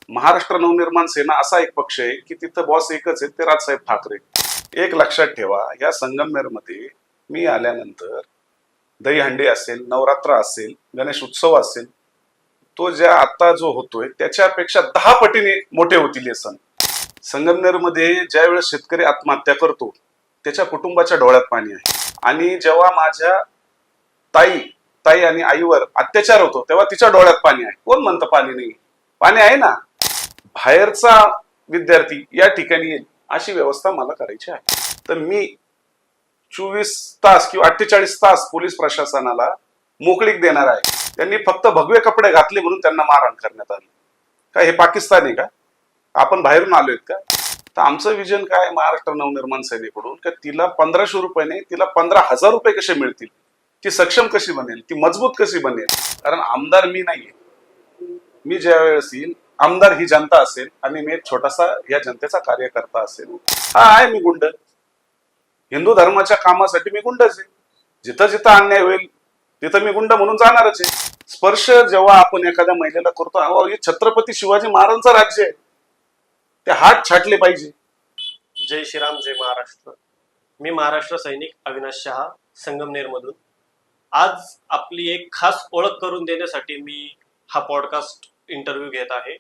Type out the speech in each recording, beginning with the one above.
महाराष्ट्र नवनिर्माण सेना असा एक पक्ष आहे की तिथं बॉस एकच आहे, ते राजसाहेब ठाकरे. एक लक्षात ठेवा, या संगमनेरमध्ये मी आल्यानंतर दहीहंडी असेल, नवरात्र असेल, गणेश उत्सव असेल, तो ज्या आता जो होतोय त्याच्यापेक्षा 10 पटीने मोठे होतील हे सण. संगमनेरमध्ये ज्या वेळेस शेतकरी आत्महत्या करतो त्याच्या कुटुंबाच्या डोळ्यात पाणी आहे. आणि जेव्हा माझ्या ताई ताई आणि आईवर अत्याचार होतो तेव्हा तिच्या डोळ्यात पाणी आहे. कोण म्हणतं पाणी नाही? पाणी आहे ना. बाहेरचा विद्यार्थी या ठिकाणी येईल अशी व्यवस्था मला करायची आहे. तर मी 24 तास किंवा 48 तास पोलीस प्रशासनाला मोकळीक देणार आहे. त्यांनी फक्त भगवे कपडे घातले म्हणून त्यांना मारहाण करण्यात आली. काय हे पाकिस्तान आहे का? आपण बाहेरून आलोय का? तर आमचं विजन काय महाराष्ट्र नवनिर्माण सेनेकडून की तिला 1500 रुपये नाही, तिला 15,000 रुपये कसे मिळतील, ती सक्षम कशी बनेल, ती मजबूत कशी बनेल. कारण आमदार मी नाहीये. मी ज्या वेळेस येईल आमदार ही जनता असेल आणि मी एक छोटासा या जनतेचा कार्यकर्ता असेल. हा आहे मी गुंड. हिंदू धर्माच्या कामासाठी मी गुंडच आहे. जिथं जिथं अन्याय होईल तिथं मी गुंड म्हणून जाणारच आहे. स्पर्श जेव्हा आपण एखाद्या महिलेला करतो, अहो हे छत्रपती शिवाजी महाराजांचं राज्य आहे, ते हात छाटले पाहिजे. जय श्रीराम, जय महाराष्ट्र. मी महाराष्ट्र सैनिक अविनाश शहा, संगमनेर मधून. आज आपली एक खास ओळख करून देण्यासाठी मी हा पॉडकास्ट इंटरव्ह्यू घेत आहे.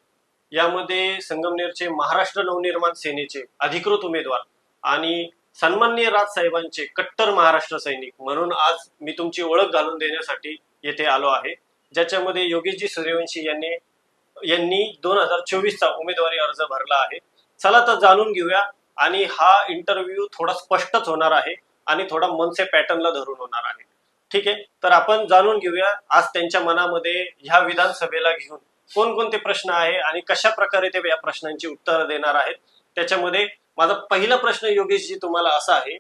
यामध्ये संगमनेरचे महाराष्ट्र नवनिर्माण सेनेचे अधिकृत उमेदवार आणि सन्माननीय राजसाहेबांचे कट्टर महाराष्ट्र सैनिक म्हणून आज मी तुमची ओळख घालून देण्यासाठी येथे आलो आहे. ज्याच्यामध्ये योगेशजी सूर्यवंशी यांनी 2024चा उमेदवारी अर्ज भरला आहे. चला तर जाणून घेऊया. आणि हा इंटरव्ह्यू थोडा स्पष्टच होणार आहे आणि थोडा मनसे पॅटर्नला धरून होणार आहे. ठीक आहे, तर आपण जाणून घेऊया आज त्यांच्या मनामध्ये ह्या विधानसभेला घेऊन कोणकोणते प्रश्न आहे आणि कशा प्रकारे ते या प्रश्नांची उत्तरं देणार आहेत. त्याच्यामध्ये माझा पहिला प्रश्न योगेशजी तुम्हाला असा आहे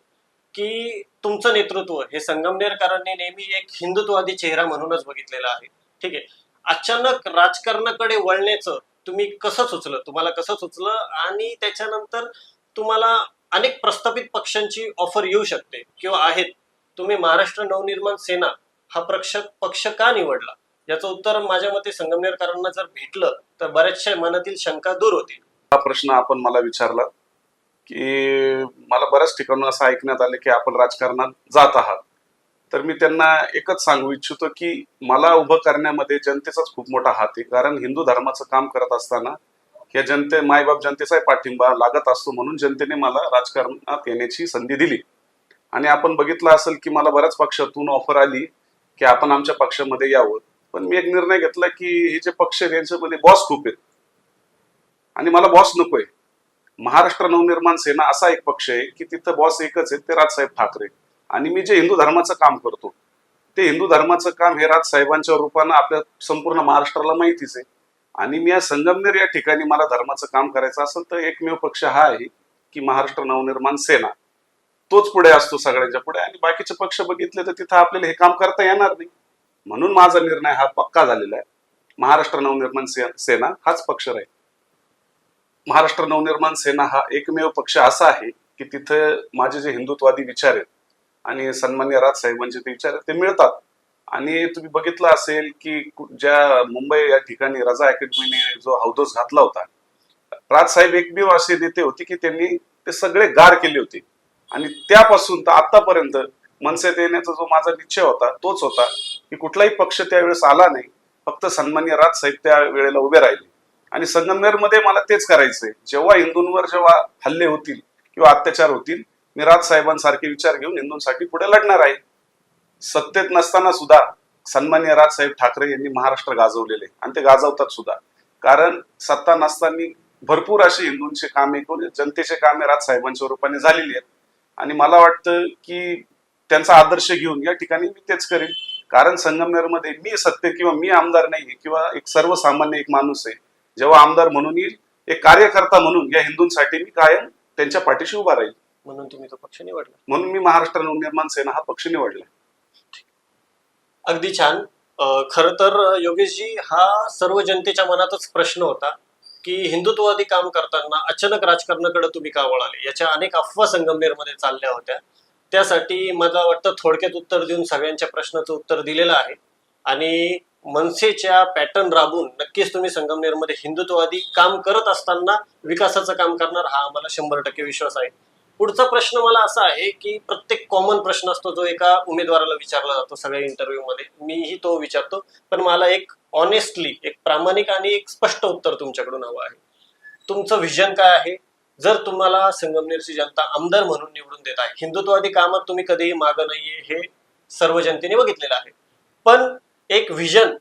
की तुमचं नेतृत्व हे संगमनेरकरांनी नेहमी एक हिंदुत्ववादी चेहरा म्हणूनच बघितलेला आहे. ठीक आहे, अचानक राजकारणाकडे वळण्याचं तुम्ही कसं सुचलं, तुम्हाला कसं सुचलं आणि त्याच्यानंतर तुम्हाला अनेक प्रस्थापित पक्षांची ऑफर येऊ शकते किंवा आहेत, तुम्ही महाराष्ट्र नवनिर्माण सेना हा पक्ष का निवडला? याचं उत्तर माझ्या मते संगमनेरकरांना जर भेटलं तर बऱ्याचशा मनातील शंका दूर होतील. हा प्रश्न आपण मला विचारला की मला बऱ्याच ठिकाणून असं ऐकण्यात आले की आपण राजकारणात जात आहात. तर मी त्यांना एकच सांगू इच्छितो की मला उभं करण्यामध्ये जनतेचाच खूप मोठा हात आहे. कारण हिंदू धर्माचं काम करत असताना या मायबाप जनतेचा पाठिंबा लागत असतो, म्हणून जनतेने मला राजकारणात येण्याची संधी दिली. आणि आपण बघितलं असेल की मला बऱ्याच पक्षातून ऑफर आली की आपण आमच्या पक्षामध्ये यावं. पण मी एक निर्णय घेतला की हे जे पक्ष आहेत यांच्यामध्ये बॉस खूप आहेत आणि मला बॉस नकोय. महाराष्ट्र नवनिर्माण सेना असा एक पक्ष आहे की तिथं बॉस एकच आहे, ते राजसाहेब ठाकरे. आणि मी जे हिंदू धर्माचं काम करतो ते हिंदू धर्माचं काम हे राजसाहेबांच्या रूपानं आपल्या संपूर्ण महाराष्ट्राला माहितीच आहे. आणि मी या संगमनेर या ठिकाणी मला धर्माचं काम करायचं असेल तर एकमेव पक्ष हा आहे की महाराष्ट्र नवनिर्माण सेना. तोच पुढे असतो सगळ्यांच्या पुढे. आणि बाकीचे पक्ष बघितले तर तिथं आपल्याला हे काम करता येणार नाही. म्हणून माझा निर्णय हा पक्का झालेला आहे. महाराष्ट्र नवनिर्माण सेना हाच पक्ष राहील. महाराष्ट्र नवनिर्माण सेना हा एकमेव पक्ष असा आहे की तिथं माझे जे हिंदुत्वादी विचार आहेत आणि सन्मान्य राजसाहेबांचे ते विचार आहेत ते मिळतात. आणि तुम्ही बघितलं असेल की ज्या मुंबई या ठिकाणी रजा अकॅडमीने जो हौदोस घातला होता, राजसाहेब एकमेव असे नेते होते की त्यांनी ते सगळे गार केले होते. आणि त्यापासून तर आतापर्यंत मनसेत येण्याचा जो माझा निश्चय होता तोच होता की कुठलाही पक्ष त्यावेळेस आला नाही, फक्त सन्मान्य राजसाहेब त्या वेळेला उभे राहिले. आणि संगमनेरमध्ये मला तेच करायचंय. जेव्हा हिंदूंवर जेव्हा हल्ले होतील किंवा अत्याचार होतील, मी राजसाहेबांसारखे विचार घेऊन हिंदूंसाठी पुढे लढणार आहे. सत्तेत नसताना सुद्धा सन्मान्य राजसाहेब ठाकरे यांनी महाराष्ट्र गाजवलेले आणि ते गाजवतात सुद्धा. कारण सत्ता नसताना भरपूर अशी हिंदूंचे कामे किंवा जनतेचे कामे राजसाहेबांच्या रूपाने झालेली आहेत. आणि मला वाटतं की त्यांचा आदर्श घेऊन या ठिकाणी मी तेच करेन. कारण संगमनेरमध्ये मी सत्तेत किंवा मी आमदार नाही किंवा एक सर्वसामान्य एक माणूस आहे. जेव्हा आमदार म्हणून येईल, एक कार्यकर्ता म्हणून या हिंदूंसाठी मी कायम त्यांच्या पाठीशी उभा राहील. म्हणून तुम्ही तो पक्ष निवडला. म्हणून मी महाराष्ट्र नवनिर्माण सेना हा पक्ष निवडला. अगदी छान. खर तर योगेशजी, हा सर्व जनतेच्या मनातच प्रश्न होता की हिंदुत्ववादी काम करताना अचानक राजकारणाकडे तुम्ही का वळाले. याच्या अनेक अफवा संगमनेरमध्ये चालल्या होत्या. त्यासाठी मला वाटतं थोडक्यात उत्तर देऊन सगळ्यांच्या प्रश्नाचं उत्तर दिलेलं आहे. आणि मनसेच्या पॅटर्न राबून नक्कीच तुम्ही संगमनेरमध्ये हिंदुत्ववादी काम करत असताना विकासाचं काम करणार, हा आम्हाला 100% विश्वास आहे. पुढचा प्रश्न मला असा आहे की प्रत्येक कॉमन प्रश्न असतो जो एका उमेदवाराला विचारला जातो सगळ्या इंटरव्ह्यू मध्ये, मीही तो विचारतो, पण मला एक ऑनेस्टली, एक प्रामाणिक आणि एक स्पष्ट उत्तर तुमच्याकडून हवं आहे. तुमचं व्हिजन काय आहे? जर तुम्हाला संगमनेरची जनता आमदार म्हणून निवडून देत आहे, हिंदुत्ववादी कामात तुम्ही कधीही मागं नाहीये हे सर्व जनतेने बघितलेलं आहे, पण एक व्हिजन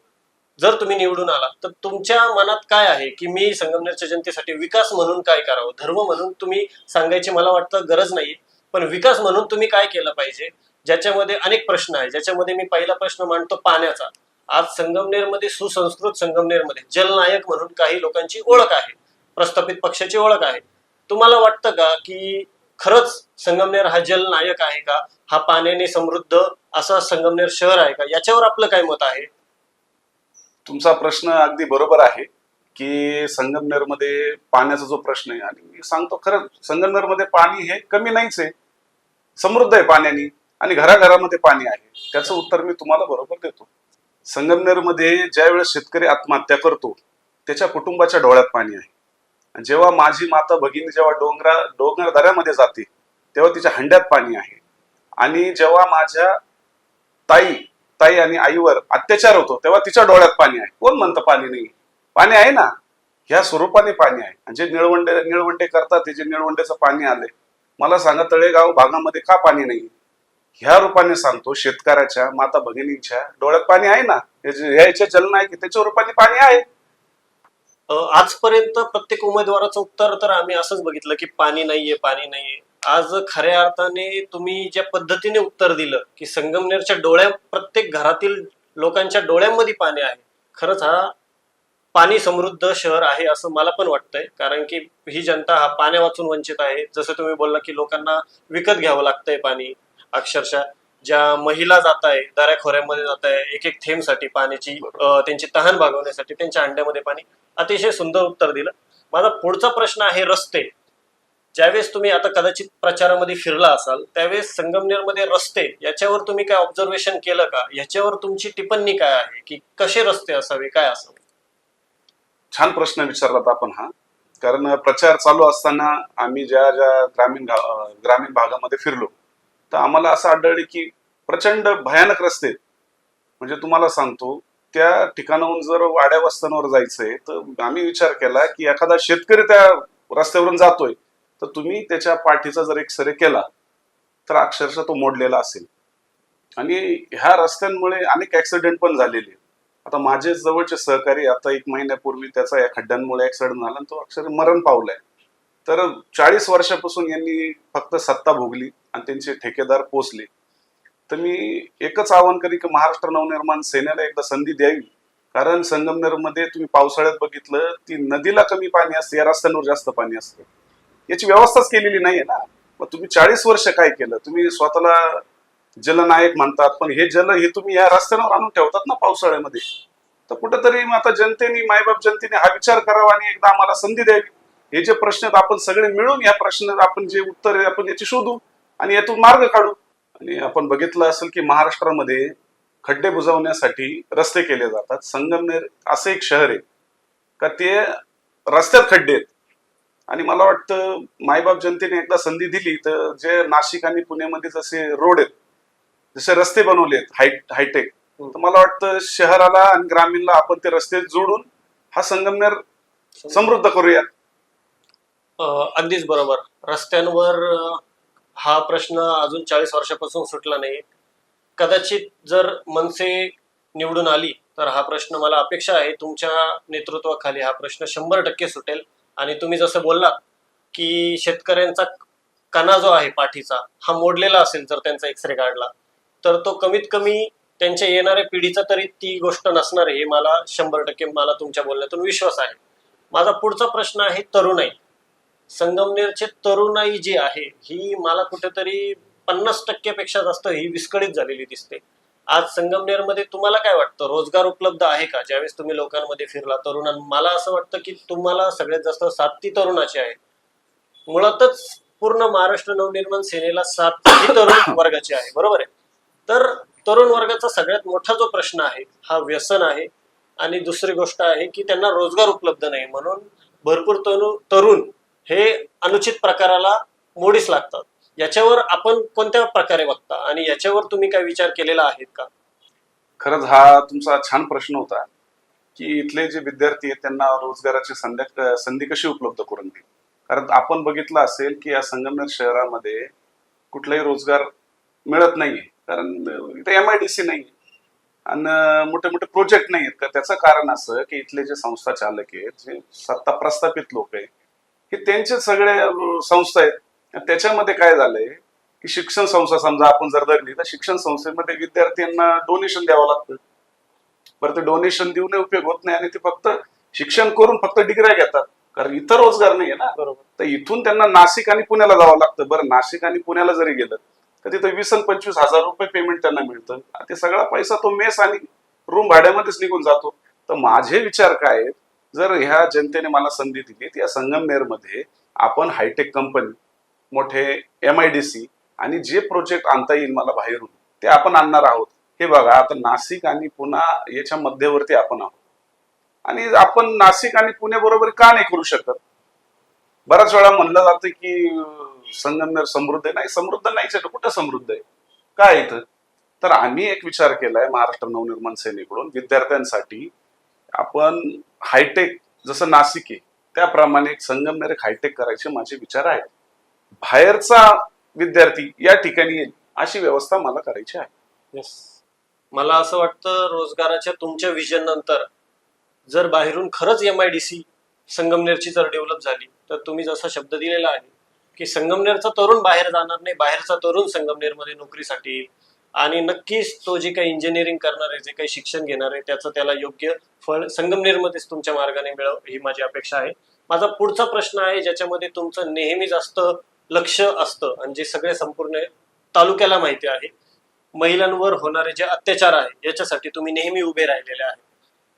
जर तुम्ही निवडून आला तर तुमच्या मनात काय आहे की मी संगमनेरच्या जनतेसाठी विकास म्हणून काय करावं? धर्म म्हणून तुम्ही सांगायची मला वाटतं गरज नाहीये, पण विकास म्हणून तुम्ही काय केलं पाहिजे? ज्याच्यामध्ये अनेक प्रश्न आहे, ज्याच्यामध्ये मी पहिला प्रश्न मांडतो पाण्याचा. आज संगमनेरमध्ये, सुसंस्कृत संगमनेरमध्ये जलनायक म्हणून काही लोकांची ओळख आहे, प्रस्थापित पक्षाची ओळख आहे. तुम्हाला वाटतं का की खरंच संगमनेर हा जलनायक आहे का? हा पाण्याने समृद्ध असा संगमनेर शहर आहे का? याच्यावर आपलं काय मत आहे? तुमचा प्रश्न अगदी बरोबर आहे की संगमनेरमध्ये पाण्याचा जो प्रश्न आहे, आणि मी सांगतो खरं संगमनेरमध्ये पाणी हे कमी नाहीच आहे, समृद्ध आहे पाण्याने, आणि घराघरामध्ये पाणी आहे. त्याचं उत्तर मी तुम्हाला बरोबर देतो. संगमनेरमध्ये ज्या वेळेस शेतकरी आत्महत्या करतो त्याच्या कुटुंबाच्या डोळ्यात पाणी आहे. आणि जेव्हा माझी माता भगिनी जेव्हा डोंगर दऱ्यामध्ये जाते तेव्हा तिच्या हंड्यात पाणी आहे. आणि जेव्हा माझ्या ताई आणि आईवर अत्याचार होतो तेव्हा तिच्या डोळ्यात पाणी आहे. कोण म्हणतं पाणी नाही? पाणी आहे ना, ह्या स्वरूपाने पाणी आहे. आणि जे निळवंडे करतात ते जे निळवंडेचं पाणी आले, मला सांगा तळेगाव भागामध्ये का पाणी नाही? ह्या रूपाने सांगतो, शेतकऱ्याच्या माता भगिनींच्या डोळ्यात पाणी आहे ना, ह्याचे जलन आहे की त्याच्या रूपाने पाणी आहे. आजपर्यंत प्रत्येक उमेदवाराचं उत्तर तर आम्ही असंच बघितलं की पाणी नाहीये, पाणी नाहीये. आज खऱ्या अर्थाने तुम्ही ज्या पद्धतीने उत्तर दिलं की संगमनेरच्या प्रत्येक घरातील लोकांच्या डोळ्यांमध्ये पाणी आहे, खरंच हा पाणी समृद्ध शहर आहे असं मला पण वाटतंय. कारण की ही जनता हा पाण्या वाचून वंचित आहे. जसं तुम्ही बोलला की लोकांना विकत घ्यावं लागतंय पाणी. अक्षरशः ज्या महिला जात आहे, दऱ्याखोऱ्यामध्ये जात आहे, एक एक थेंबसाठी पाण्याची, त्यांची तहान भागवण्यासाठी, त्यांच्या अंड्यामध्ये पाणी. अतिशय सुंदर उत्तर दिलं. माझा पुढचा प्रश्न आहे रस्ते. ज्यावेळेस तुम्ही आता कदाचित प्रचारामध्ये फिरला असाल त्यावेळेस संगमनेरमध्ये रस्ते याच्यावर तुम्ही काय ऑब्झर्वेशन केलं का? याच्यावर तुमची टिप्पणी काय आहे की कसे रस्ते असावे, काय असावे? छान प्रश्न विचारलात आपण हा. कारण प्रचार चालू असताना आम्ही ज्या ज्या ग्रामीण भागामध्ये फिरलो तर आम्हाला असं आढळले की प्रचंड भयानक रस्ते. म्हणजे तुम्हाला सांगतो, त्या ठिकाणाहून जर वाड्या वस्त्यांवर जायचंय तर आम्ही विचार केला की एखादा शेतकरी त्या रस्त्यावरून जातोय तर तुम्ही त्याच्या पाठीचा जर एक सरे केला तर अक्षरशः तो मोडलेला असेल. आणि ह्या रस्त्यांमुळे अनेक ऍक्सिडेंट पण झालेले. आता माझे जवळचे सहकारी, आता 1 महिन्यापूर्वी त्याचा या खड्ड्यांमुळे ऍक्सिडेंट झाला आणि तो अक्षर मरण पावलाय. तर 40 वर्षापासून यांनी फक्त सत्ता भोगली आणि त्यांचे ठेकेदार पोचले. तर मी एकच आवाहन करी की महाराष्ट्र नवनिर्माण सेनेला एकदा संधी द्यावी. कारण संगमनेरमध्ये तुम्ही पावसाळ्यात बघितलं ती नदीला कमी पाणी असते, या रस्त्यांवर जास्त पाणी असतं. याची व्यवस्थाच केलेली नाहीये ना. मग तुम्ही 40 वर्ष काय केलं? तुम्ही स्वतःला जलनायक म्हणतात, पण हे जल हे तुम्ही या रस्त्यांवर आणून ठेवतात ना पावसाळ्यामध्ये. तर कुठेतरी आता जनतेने, मायबाप जनतेने हा विचार करावा आणि एकदा आम्हाला संधी द्यावी. हे जे प्रश्न आहेत आपण सगळे मिळून या प्रश्नात आपण जे उत्तर आहे आपण याची शोधू आणि यातून मार्ग काढू. आणि आपण बघितलं असेल की महाराष्ट्रामध्ये खड्डे बुजवण्यासाठी रस्ते केले जातात. संगमनेर असं एक शहर आहे का ते रस्त्यात खड्डे आहेत. आणि मला वाटतं मायबाप जनतेने एकदा संधी दिली तर जे नाशिक आणि पुण्यामध्ये जसे रोड आहेत, जसे रस्ते बनवले आहेत हायटेक, तर मला वाटतं शहराला आणि ग्रामीणला आपण ते रस्ते जोडून हा संगमनेर समृद्ध करूयात. अगदीच बरोबर. रस्त्यांवर हा प्रश्न अजून 40 वर्षापासून सुटला नाही. कदाचित जर मनसे निवडून आली तर हा प्रश्न, मला अपेक्षा आहे तुमच्या नेतृत्वाखाली हा प्रश्न 100% सुटेल. आणि तुम्ही जसं बोललात की शेतकऱ्यांचा कणा जो आहे पाठीचा हा मोडलेला असेल, जर त्यांचा एक्सरे काढला तर तो कमीत कमी त्यांच्या येणाऱ्या पिढीचा तरी ती गोष्ट नसणार आहे, हे मला 100% मला तुमच्या बोलण्यातून विश्वास आहे. माझा पुढचा प्रश्न आहे तरुणाई. संगमनेरचे तरुणाई जी आहे ही मला कुठेतरी 50% पेक्षा जास्त ही विस्कळीत झालेली दिसते. आज संगमनेरमध्ये तुम्हाला काय वाटतं, रोजगार उपलब्ध आहे का? ज्यावेळेस तुम्ही लोकांमध्ये फिरला मला असं वाटतं की तुम्हाला सगळ्यात जास्त साथ ती तरुणाची आहे. मुळातच पूर्ण महाराष्ट्र नवनिर्माण सेनेला साथ ही तरुण वर्गाची आहे, बरोबर आहे? तर तरुण वर्गाचा सगळ्यात मोठा जो प्रश्न आहे हा व्यसन आहे, आणि दुसरी गोष्ट आहे की त्यांना रोजगार उपलब्ध नाही, म्हणून भरपूर तरुण हे अनुचित प्रकाराला मोडीस लागतात. याच्यावर आपण कोणत्या प्रकारे बघता आणि याच्यावर तुम्ही काय विचार केलेला आहे का? खरंच हा तुमचा छान प्रश्न होता की इथले जे विद्यार्थी आहेत त्यांना रोजगाराची संधी कशी उपलब्ध करून देईल. कारण आपण बघितलं असेल की या संगमनेर शहरामध्ये कुठलाही रोजगार मिळत नाहीये, कारण इथे MIDC नाही आणि मोठे मोठे प्रोजेक्ट नाही आहेत. त्याचं कारण असं की इथले जे संस्था चालक आहेत, जे सत्ता प्रस्थापित लोक आहेत, की त्यांचे सगळे संस्था आहेत. आणि त्याच्यामध्ये काय झालंय की शिक्षण संस्था समजा आपण जर धरली तर शिक्षण संस्थेमध्ये विद्यार्थ्यांना डोनेशन द्यावं लागतं. बरं, ते डोनेशन देऊन उपयोग होत नाही आणि ते फक्त शिक्षण करून फक्त डिग्र्या घेतात, कारण इतर रोजगार नाही आहे ना. बरोबर. तर इथून त्यांना नाशिक आणि पुण्याला जावं लागतं. बरं, नाशिक आणि पुण्याला जरी गेलं तर तिथं 20 आणि 25 हजार रुपये पेमेंट त्यांना मिळतं. ते सगळा पैसा तो मेस आणि रूम भाड्यामध्येच निघून जातो. तर माझे विचार काय आहेत, जर ह्या जनतेने मला संधी दिली तर या संगमनेरमध्ये आपण हायटेक कंपनी, मोठे MIDC आणि जे प्रोजेक्ट आणता येईल मला बाहेरून ते आपण आणणार आहोत. हे बघा, आता नाशिक आणि पुणा याच्या मध्यवर्ती आपण आहोत आणि आपण नाशिक आणि पुणे बरोबर का नाही करू शकत. बऱ्याच वेळा म्हणलं जातं की संगमनेर समृद्ध आहे. नाही, समृद्ध नाहीच आहे. कुठं समृद्ध आहे, काय इथं. तर आम्ही एक विचार केलाय महाराष्ट्र नवनिर्माण सेनेकडून, विद्यार्थ्यांसाठी आपण हायटेक जसं नाशिक आहे त्याप्रमाणे एक संगमनेर एक हायटेक करायचे माझे विचार आहेत. बाहेरचा विद्यार्थी या ठिकाणी येईल अशी व्यवस्था मला करायची आहे. येस, मला असं वाटतं रोजगाराच्या तुमच्या विजन नंतर जर बाहेरून खरंच MIDC संगमनेरची जर डेव्हलप झाली तर तुम्ही जसा शब्द दिलेला आहे की संगमनेरचा तरुण बाहेर जाणार नाही, बाहेरचा तरुण संगमनेरमध्ये नोकरीसाठी येईल आणि नक्कीच तो जे काही इंजिनिअरिंग करणार आहे, जे काही शिक्षण घेणार आहे, त्याचं त्याला योग्य फळ संगमनेरमध्येच तुमच्या मार्गाने मिळावं ही माझी अपेक्षा आहे. माझा पुढचा प्रश्न आहे ज्याच्यामध्ये तुमचं नेहमी जास्त लक्ष असतं आणि जे सगळे संपूर्ण तालुक्याला माहिती आहे, महिलांवर होणारे जे अत्याचार आहे याच्यासाठी तुम्ही नेहमी उभे राहिलेले आहे.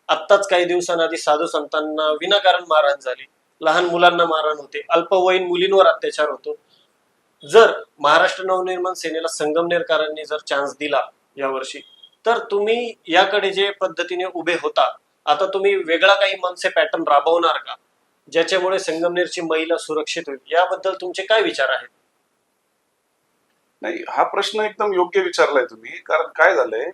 आत्ताच काही दिवसांआधी साधू संतांना विनाकारण मारहाण झाली, लहान मुलांना मारहाण होते, अल्पवयीन मुलींवर अत्याचार होतो. जर महाराष्ट्र नवनिर्माण सेनेला संगमनेरकरांनी जर चान्स दिला यावर्षी तर तुम्ही याकडे जे पद्धतीने उभे होता, आता तुम्ही वेगळा काही मनसे पॅटर्न राबवणार का ज्याच्यामुळे संगमनेरची महिला सुरक्षित होईल? याबद्दल तुमचे काय विचार आहेत? नाही, हा प्रश्न एकदम योग्य विचारलाय तुम्ही. कारण काय झालंय,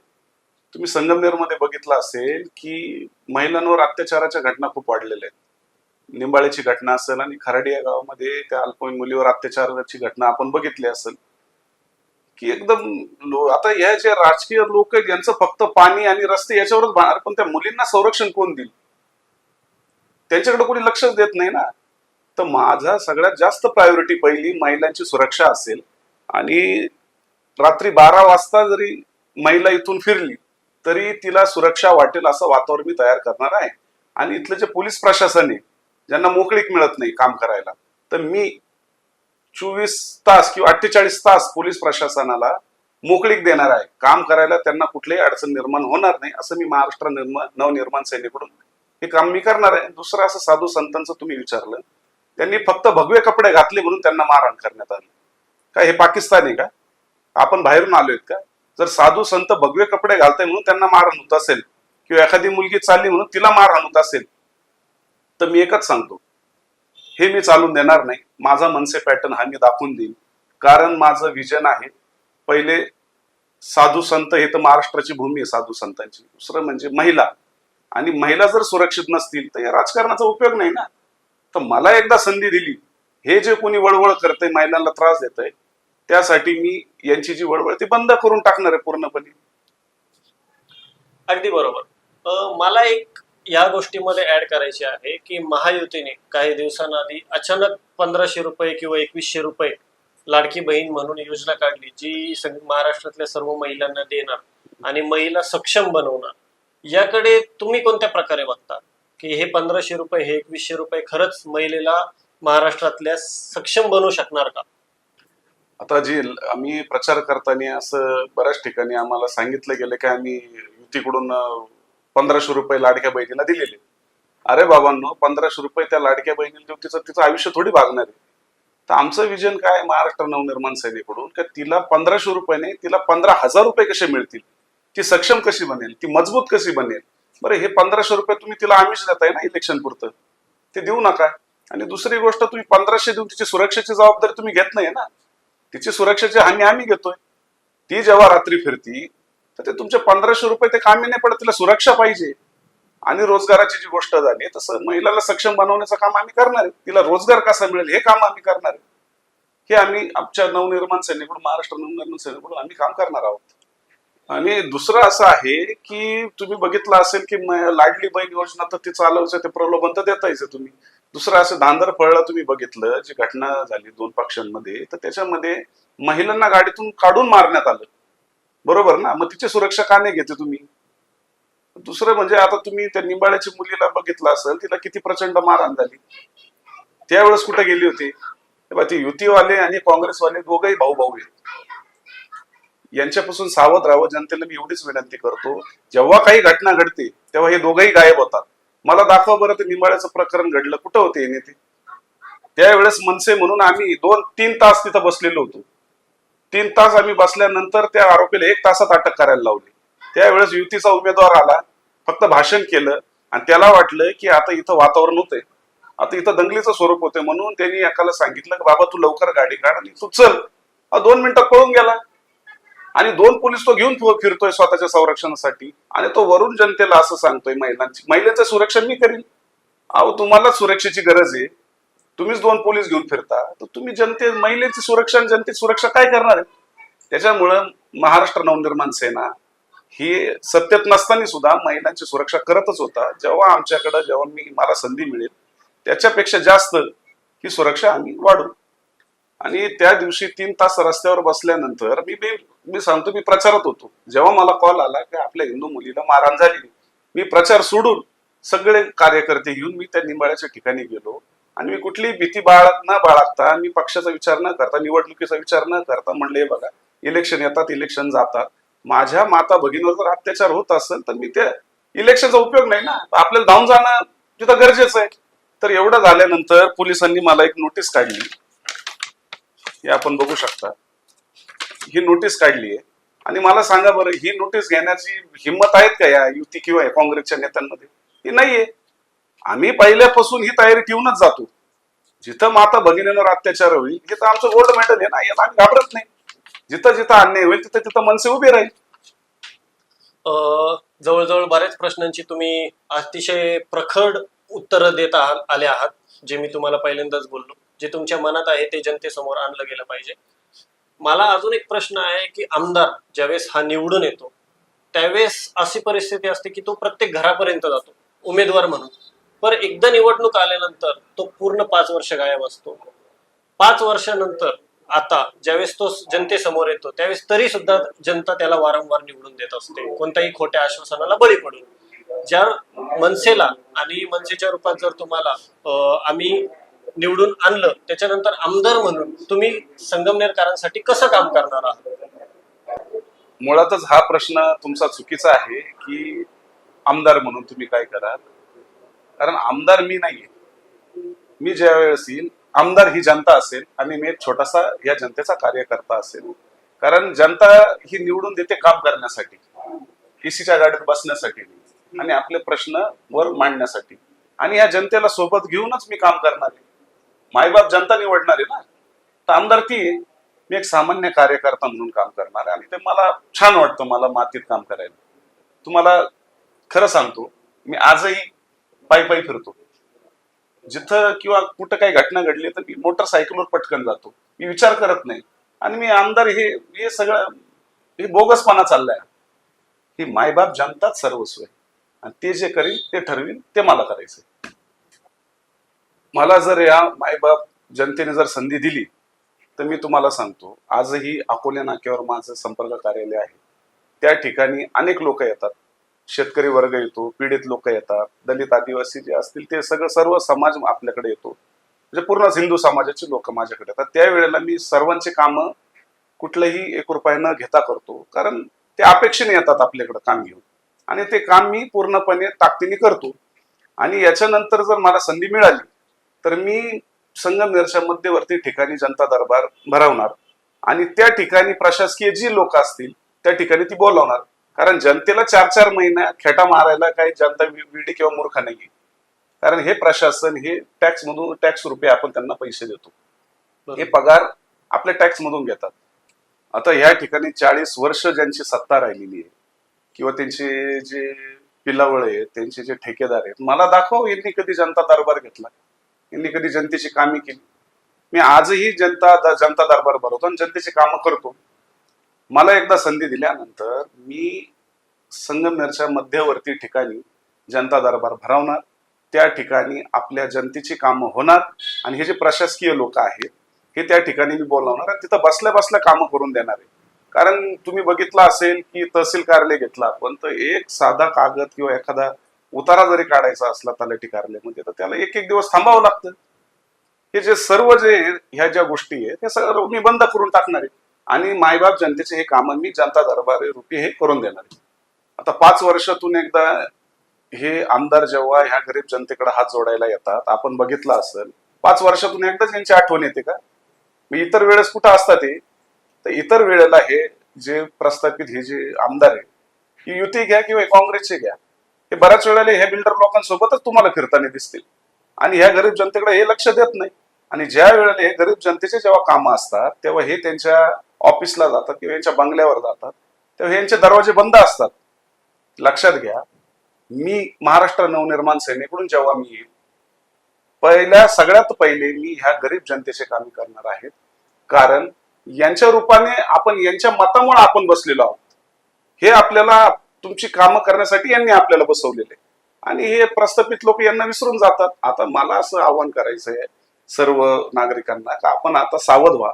तुम्ही संगमनेरमध्ये बघितलं असेल की महिलांवर अत्याचाराच्या घटना खूप वाढलेल्या आहेत. निंबाळेची घटना असेल आणि खराडी या गावामध्ये त्या अल्पवयीन मुलीवर अत्याचाराची घटना आपण बघितली असेल की एकदम आता या जे राजकीय लोक आहेत यांचं फक्त पाणी आणि रस्ते याच्यावरच भाणार, पण त्या मुलींना संरक्षण कोण देईल? त्यांच्याकडे कोणी लक्षच देत नाही ना. तर माझा सगळ्यात जास्त प्रायोरिटी पहिली महिलांची सुरक्षा असेल आणि रात्री 12 वाजता जरी महिला इथून फिरली तरी तिला सुरक्षा वाटेल असं वातावरण मी तयार करणार आहे. आणि इथलं जे पोलीस प्रशासन आहे, ज्यांना मोकळीक मिळत नाही काम करायला, तर मी 24 तास किंवा 48 तास पोलीस प्रशासनाला मोकळीक देणार आहे. काम करायला त्यांना कुठलीही अडचण निर्माण होणार नाही असं मी महाराष्ट्र नवनिर्माण सेनेकडून हे काम मी करणार आहे. दुसरं असं साधू संतांचं तुम्ही विचारलं, त्यांनी फक्त भगवे कपडे घातले म्हणून त्यांना मारहाण करण्यात आली. काय हे पाकिस्तान आहे का? आपण बाहेरून आलोय का? जर साधू संत भगवे कपडे घालताय म्हणून त्यांना मारहाण होत असेल किंवा एखादी मुलगी चालली म्हणून तिला मारहाण होत असेल तर मी एकच सांगतो, हे मी चालून देणार नाही. माझा मनसे पॅटर्न हा मी दाखवून देईन. कारण माझं विजन आहे, पहिले साधू संत हे तर महाराष्ट्राची भूमी आहे साधू संतांची. दुसरं म्हणजे महिला, आणि महिला जर सुरक्षित नसतील तर या राजकारणाचा उपयोग नाही ना. तर मला एकदा संधी दिली, हे जे कोणी वळवळ करतंय महिलांना त्रास देतंय त्यासाठी मी यांची जी वळवळ ती बंद करून टाकणार आहे पूर्णपणे. अगदी बरोबर. मला एक या गोष्टीमध्ये ऍड करायची आहे की महायुतीने काही दिवसांआधी अचानक 1500 रुपये किंवा 2100 रुपये लाडकी बहीण म्हणून योजना काढली, जी महाराष्ट्रातल्या सर्व महिलांना देणार आणि महिला सक्षम बनवणार. याकडे तुम्ही कोणत्या प्रकारे बघता की हे 1500 रुपये, हे 2100 रुपये खरंच महिलेला महाराष्ट्रातल्या सक्षम बनवू शकणार का? आता जी आम्ही प्रचार करताना असं बऱ्याच ठिकाणी आम्हाला सांगितलं गेलं की आम्ही युतीकडून 1500 रुपये लाडक्या बहिणीला दिलेले. अरे बाबांनो, 1500 रुपये त्या लाडक्या बहिणीला देऊ, तिचं आयुष्य थोडी भागणार आहे. तर आमचं विजन काय महाराष्ट्र नवनिर्माण सेनेकडून, की तिला 1500 रुपये नाही, तिला 15,000 रुपये कसे मिळतील ती सक्षम कशी बनेल, ती मजबूत कशी बनेल. बरं, हे 1500 रुपये तुम्ही तिला आमिष देताय ना इलेक्शन पुरतं, ते देऊ नका. आणि दुसरी गोष्ट, तुम्ही 1500 देऊन तिची सुरक्षेची जबाबदारी तुम्ही घेत नाही ना. तिची सुरक्षेची हमी आम्ही घेतोय. ती जेव्हा रात्री फिरती तर ते तुमचे 1500 रुपये ते कामी नाही पडत, तिला सुरक्षा पाहिजे. आणि रोजगाराची जी गोष्ट झाली, तसं महिलाला सक्षम बनवण्याचं काम आम्ही करणार आहे. तिला रोजगार कसा मिळेल हे काम आम्ही करणार आहे. हे आम्ही आमच्या नवनिर्माण सेनेकडून, महाराष्ट्र नवनिर्माण सेनेकडून आम्ही काम करणार आहोत. आणि दुसरं असं आहे की तुम्ही बघितलं असेल की लाडली बहीण योजना तर ती चालवायचं, ते प्रलोभन तर देतायच तुम्ही. दुसरं असं धांदरफळला तुम्ही बघितलं, जी घटना झाली 2 पक्षांमध्ये, तर त्याच्यामध्ये महिलांना गाडीतून काढून मारण्यात आलं. बरोबर ना? मग तिची सुरक्षा का नाही घेते तुम्ही? दुसरं म्हणजे आता तुम्ही त्या निंबाळ्याची मुलीला बघितलं असेल, तिला किती प्रचंड मारहाण झाली. त्यावेळेस कुठे गेली होती? ते युतीवाले आणि काँग्रेसवाले दोघंही भाऊ भाऊ आहेत. यांच्यापासून सावध राहावं, जनतेला मी एवढीच विनंती करतो. जेव्हा काही घटना घडते तेव्हा हे दोघंही गायब होतात. मला दाखवा बरं ते निंबाळ्याचं प्रकरण घडलं, कुठं होते हे नेते? त्यावेळेस मनसे म्हणून आम्ही 2-3 तास तिथं बसलेलो होतो. 3 तास आम्ही बसल्यानंतर त्या आरोपीला 1 तासात अटक करायला लावली. त्यावेळेस युतीचा उमेदवार आला, फक्त भाषण केलं आणि त्याला वाटलं की आता इथं वातावरण होतंय, आता इथं दंगलीचं स्वरूप होते, म्हणून त्यांनी एकाला सांगितलं की बाबा तू लवकर गाडी काढ आणि तू चल. 2 मिनिटात पळून गेला. आणि 2 पोलीस तो घेऊन फिरतोय स्वतःच्या संरक्षणासाठी. आणि तो वरून जनतेला असं सांगतोय महिलांचं सुरक्षण मी करीन. अहो, तुम्हाला सुरक्षेची गरज आहे, तुम्हीच 2 पोलीस घेऊन फिरता, तर तुम्ही महिलेची सुरक्षा आणि जनतेची सुरक्षा काय करणार आहे? त्याच्यामुळं महाराष्ट्र नवनिर्माण सेना ही सत्तेत नसताना सुद्धा महिलांची सुरक्षा करतच होता. जेव्हा मला संधी मिळेल त्याच्यापेक्षा जास्त ही सुरक्षा आम्ही वाढवू. आणि त्या दिवशी 3 तास रस्त्यावर बसल्यानंतर मी सांगतो, मी प्रचारात होतो. जेव्हा मला कॉल आला की आपल्या हिंदू मुलीला मारहाण झाली, मी प्रचार सोडून सगळे कार्यकर्ते घेऊन मी त्या निंबाळ्याच्या ठिकाणी गेलो. आणि मी कुठलीही भीती न बाळगता, मी पक्षाचा विचार न करता, निवडणुकीचा विचार न करता म्हणले, हे बघा, इलेक्शन येतात, इलेक्शन जातात, माझ्या माता भगिनीवर जर अत्याचार होत असेल तर मी त्या इलेक्शनचा उपयोग नाही ना, आपल्याला धावून जाणं तिथं गरजेचं आहे. तर एवढं झाल्यानंतर पोलिसांनी मला एक नोटीस काढली. हे आपण बघू शकता, ही नोटीस काढली आहे. आणि मला सांगा बरं, ही नोटीस घेण्याची हिंमत आहेत का या युती किंवा काँग्रेसच्या नेत्यांमध्ये? ही नाहीये. आम्ही पहिल्यापासून ही तयारी ठेवूनच जातो. जिथं माता भगिनींवर अत्याचार होईल तिथं आमचं गोल्ड मेडल आहे ना, याला आम्ही घाबरत नाही. जिथं जिथं अन्याय होईल तिथं तिथं मनसे उभे राहील. जवळजवळ बऱ्याच प्रश्नांची तुम्ही अतिशय प्रखर उत्तरं देत आले आहात, जे मी तुम्हाला पहिल्यांदाच बोललो. जे तुमच्या मनात आहे ते जनतेसमोर आणलं गेलं पाहिजे. मला अजून एक प्रश्न आहे की आमदार ज्यावेळेस हा निवडून येतो त्यावेळेस अशी परिस्थिती असते की तो प्रत्येक घरापर्यंत जातो उमेदवार म्हणून, पण एकदा निवडणूक आल्यानंतर तो पूर्ण 5 वर्ष गायब असतो. 5 वर्षानंतर आता ज्यावेळेस तो जनतेसमोर येतो त्यावेळेस तरी सुद्धा जनता त्याला वारंवार निवडून देत असते, कोणत्याही खोट्या आश्वासनाला बळी पडून. ज्या मनसेला आणि मनसेच्या रूपात जर तुम्हाला आम्ही निवडून आणलं, त्याच्यानंतर आमदार म्हणून तुम्ही संगमनेरकरांसाठी कसं काम करणार आहात? मुळातच हा प्रश्न तुमचा चुकीचा आहे की आमदार म्हणून तुम्ही काय कराल. कारण आमदार मी नाहीये. मी ज्या वेळेस येईल, आमदार ही जनता असेल आणि मी एक छोटासा या जनतेचा कार्यकर्ता असेल. कारण जनता ही निवडून देते काम करण्यासाठी, एसीच्या गाडीत बसण्यासाठी आणि आपले प्रश्न वर मांडण्यासाठी. आणि या जनतेला सोबत घेऊनच मी काम करणार आहे. मायबाप जनता निवडणार आहे ना, तर आमदार ती आहे. मी एक सामान्य कार्यकर्ता म्हणून काम करणार आहे आणि ते मला छान वाटतं, मला मातीत काम करायला. तुम्हाला खरं सांगतो, मी आजही पायी पायी फिरतो. जिथं किंवा कुठं काही घटना घडली तर मी मोटरसायकलवर पटकन जातो, मी विचार करत नाही. आणि मी आमदार हे सगळं हे बोगसपणा चाललाय. ही मायबाप जनताच सर्वस्व आहे आणि ते जे करील ते ठरवील ते मला करायचंय. मला जर या मायबाप जनतेने जर संधी दिली तर मी तुम्हाला सांगतो, आजही अकोले नाक्यावर माझं संपर्क कार्यालय आहे. त्या ठिकाणी अनेक लोक येतात, शेतकरी वर्ग येतो, पीडित लोक येतात, दलित आदिवासी जे असतील ते सर्व समाज आपल्याकडे येतो. म्हणजे पूर्ण हिंदू समाजाचे लोक माझ्याकडे येतात. त्यावेळेला मी सर्वांचे कामं कुठलंही 1 रुपया न घेता करतो. कारण ते अपेक्षेने येतात आपल्याकडे काम घेऊन आणि ते काम मी पूर्णपणे ताकदीने करतो. आणि याच्यानंतर जर मला संधी मिळाली तर मी संगमनेरच्या मध्यवर्ती ठिकाणी जनता दरबार भरवणार आणि त्या ठिकाणी प्रशासकीय जी लोक असतील त्या ठिकाणी ती बोलावणार. कारण जनतेला 4-4 महिना खेटा मारायला काही जनता विडी किंवा मूर्ख नाही. कारण हे प्रशासन हे टॅक्स रुपये आपण त्यांना पैसे देतो. हे पगार आपल्या टॅक्स मधून घेतात. आता ह्या ठिकाणी 40 वर्ष ज्यांची सत्ता राहिलेली आहे किंवा त्यांचे जे पिलावळ आहेत, त्यांचे जे ठेकेदार आहेत, मला दाखव यांनी कधी जनता दरबार घेतला, यांनी कधी जनतेची कामे केली. मी आजही जनता दरबार भरवतो आणि जनतेची कामं करतो. मला एकदा संधी दिल्यानंतर मी संगमनेरच्या मध्यवर्ती ठिकाणी जनता दरबार भरवणार. त्या ठिकाणी आपल्या जनतेची कामं होणार आणि हे जे प्रशासकीय लोक आहेत हे त्या ठिकाणी मी बोलावणार आणि तिथं बसल्या बसल्या कामं करून देणार आहे. कारण तुम्ही बघितलं असेल की तहसील कार्यालय घेतलं आपण तर एक साधा कागद किंवा एखादा उतारा जरी काढायचा असला तलाठी कार्यालयामध्ये तर त्याला एक एक दिवस थांबावं लागतं. हे जे सर्व जे ह्या ज्या गोष्टी आहेत हे सगळं मी बंद करून टाकणार आहे आणि मायबाप जनतेचे हे कामं मी जनता दरबार रूपी हे करून देणार आहे. आता 5 वर्षातून एकदा हे आमदार जेव्हा ह्या गरीब जनतेकडे हात जोडायला येतात, आपण बघितलं असेल 5 वर्षातून एकदाच यांची आठवण येते का? मी इतर वेळेस कुठं असतात ते तर इतर वेळेला हे जे प्रस्थापित हे जे आमदार आहे की युती घ्या किंवा काँग्रेसचे घ्या, हे बऱ्याच वेळेला ह्या बिल्डर लोकांसोबतच तुम्हाला फिरताना दिसतील आणि ह्या गरीब जनतेकडे हे लक्ष देत नाही. आणि ज्या वेळेला हे गरीब जनतेचे जेव्हा कामं असतात तेव्हा हे त्यांच्या ऑफिसला जातात किंवा यांच्या बंगल्यावर जातात तेव्हा यांचे दरवाजे बंद असतात. लक्षात घ्या, मी महाराष्ट्र नवनिर्माण सेनेकडून जेव्हा मी येईल सगळ्यात पहिले मी ह्या गरीब जनतेचे कामे करणार आहेत. कारण यांच्या रूपाने आपण यांच्या मतामुळे आपण बसलेलो आहोत. हे आपल्याला तुमची कामं करण्यासाठी यांनी आपल्याला बसवलेले आणि हे प्रस्थापित लोक यांना विसरून जातात. आता मला असं आवाहन करायचं आहे सर्व नागरिकांना की आपण आता सावध व्हा.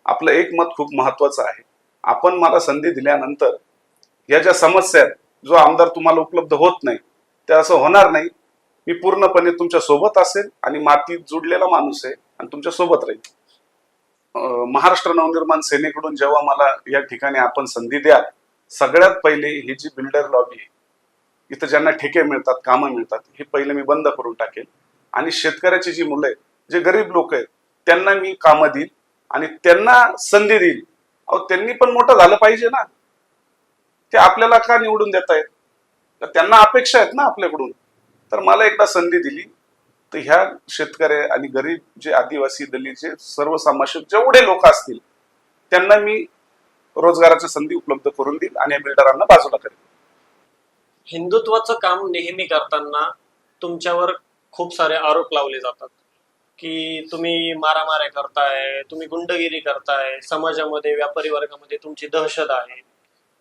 आपलं एक मत खूप महत्वाचं आहे. आपण मला संधी दिल्यानंतर या ज्या समस्या आहेत, जो आमदार तुम्हाला उपलब्ध होत नाही ते असं होणार नाही. मी पूर्णपणे तुमच्या सोबत असेल आणि मातीत जुडलेला माणूस आहे आणि तुमच्या सोबत राहील. महाराष्ट्र नवनिर्माण सेनेकडून जेव्हा मला या ठिकाणी आपण संधी द्याल, सगळ्यात पहिले ही जी बिल्डर लॉबी आहे इथं ज्यांना ठेके मिळतात, कामं मिळतात, हे पहिले मी बंद करून टाकेल आणि शेतकऱ्याची जी मुलं आहेत, जे गरीब लोक आहेत त्यांना मी कामं देईल आणि त्यांना संधी देईल. अहो त्यांनी पण मोठं झालं पाहिजे ना. ते आपल्याला का निवडून देत आहेत? तर त्यांना अपेक्षा आहेत ना आपल्याकडून. तर मला एकदा संधी दिली तर ह्या शेतकरी आणि गरीब जे आदिवासी दलित जे सर्वसमावेशक जेवढे लोक असतील त्यांना मी रोजगाराच्या संधी उपलब्ध करून देईल आणि या बिल्डरांना बाजूला करेल. हिंदुत्वाचं काम नेहमी करताना तुमच्यावर खूप सारे आरोप लावले जातात की तुम्ही मारामाऱ्या करताय, तुम्ही गुंडगिरी करताय, समाजामध्ये व्यापारी वर्गामध्ये तुमची दहशत आहे.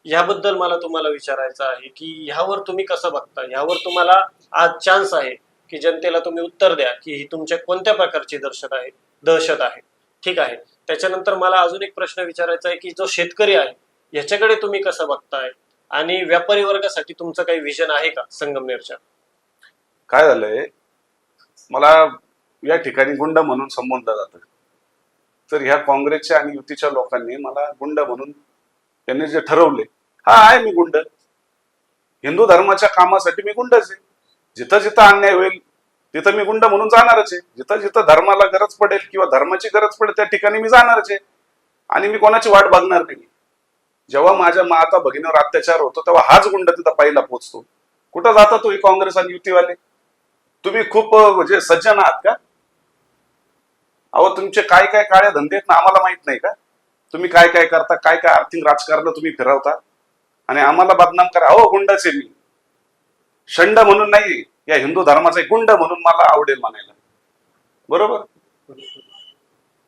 ह्याबद्दल मला तुम्हाला विचारायचं आहे की ह्यावर तुम्ही कसं बघता? ह्यावर तुम्हाला आज चान्स आहे की जनतेला तुम्ही उत्तर द्या की ही तुमच्या कोणत्या प्रकारची दहशत आहे. ठीक आहे. त्याच्यानंतर मला अजून एक प्रश्न विचारायचा आहे की जो शेतकरी आहे याच्याकडे तुम्ही कसं बघताय आणि व्यापारी वर्गासाठी तुमचं काही विजन आहे का संगमनेरच्या? काय झालंय, मला या ठिकाणी गुंड म्हणून संबोधलं जातं. तर ह्या काँग्रेसच्या आणि युतीच्या लोकांनी मला गुंड म्हणून त्यांनी जे ठरवले, हा आहे मी गुंड. हिंदू धर्माच्या कामासाठी मी गुंडच आहे. जिथं जिथं अन्याय होईल तिथं मी गुंड म्हणून जाणारच आहे. जिथं जिथं धर्माला गरज पडेल किंवा धर्माची गरज पडेल त्या ठिकाणी मी जाणारच आहे आणि मी कोणाची वाट बघणार नाही. जेव्हा माझ्या माता भगिनीवर अत्याचार होतो तेव्हा हाच गुंड तिथं पहिला पोहोचतो. कुठं जाता तुम्ही काँग्रेस आणि युतीवाले? तुम्ही खूप म्हणजे सज्जन आहात का? अहो तुमचे काय काय काळे धंदे आहेत ना आम्हाला माहित नाही का? तुम्ही काय काय करता, काय काय आर्थिक राजकारण तुम्ही फिरवता आणि आम्हाला बदनाम करा. अहो गुंडच आहे मी. शंड म्हणून नाही, या हिंदू धर्माचा गुंड म्हणून मला आवडेल म्हणायला. बरोबर.